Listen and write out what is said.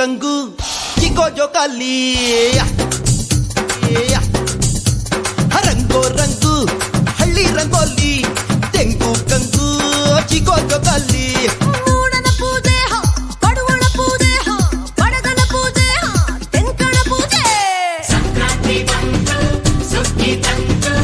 ರಂಗು Chicco ಜೋಕಾಲಿ ರಂಗೋ ರಂಗು ಹಳ್ಳಿ ರಂಗೋಲಿ ತೆಂಗು ಕಂಗು ಚಿಕೋ ಜೋಕಾಲಿ ಮೂಡನ ಪೂಜೆ ಬಡವಳ ಪೂಜೆ ಬಡಗನ ಪೂಜೆ ತೆಂಕಣ ಪೂಜೆ ಸಂಕ್ರಾಂತಿ ಬಂತು ಸುಗ್ಗಿ ತಂತು